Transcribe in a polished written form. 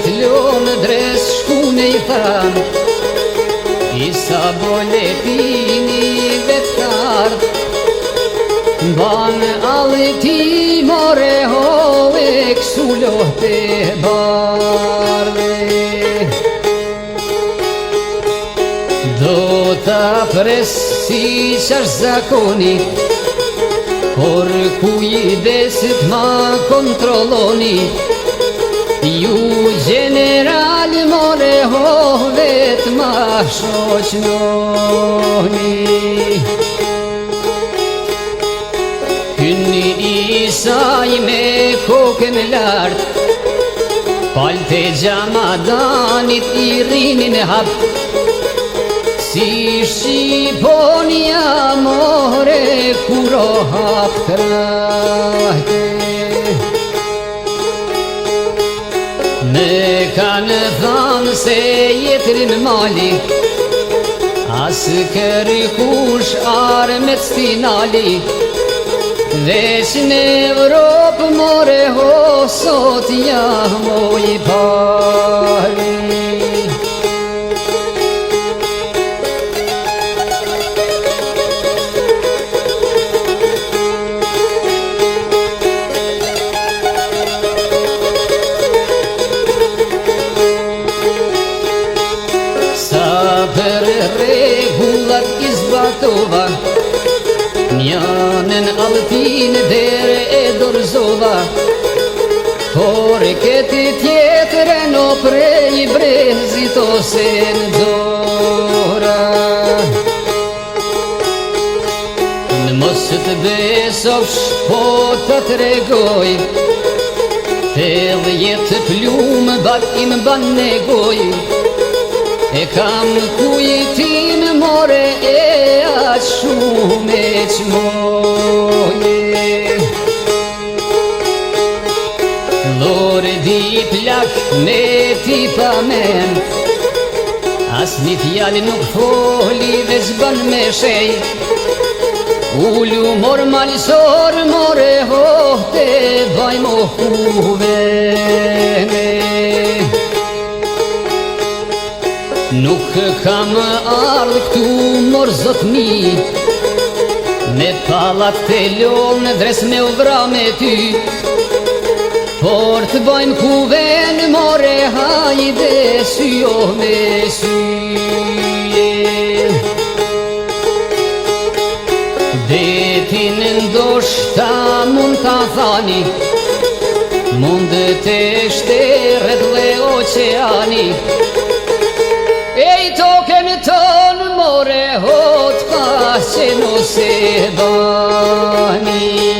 t'lonë dres shkune I than Isa boletini vetkard Ban alti more hove ksu lohte bardhe Do ta presi qash zakoni Por kujdesit ma kontrolloni Ju general more hovet ma shoqnoni Hyni Isaj me kokën lart Palte gjamadanit I rinin hap Si Shqiponia more kuro hap krahte Me kanë thanë se jetrin mali As kërkush armet s'finali Veç në Evropë more ho sot moj pari Për regullat izbatova Njanën altin dere e dorzova Por këti tjetëren o prej brezit ose në dora Në mos të besovsh po të tregoj Thell jetë plumë bat im ban negoj E kam kujtim more e aq shumë e qmoje Lore di plak me ti pamen As një fjali nuk foli dhe zban me shej Ullu mor malsor more hohte vaj mohuvene Nuk kam ardhë këtu mor zotni Me pallat të lonë dres me uvra me ty Por të bajmë kuven more hajde syo me syje Detin ndoshta mund ta thani Mund të shteret dhe oqeani Ej token tonë more hot pa që no se bani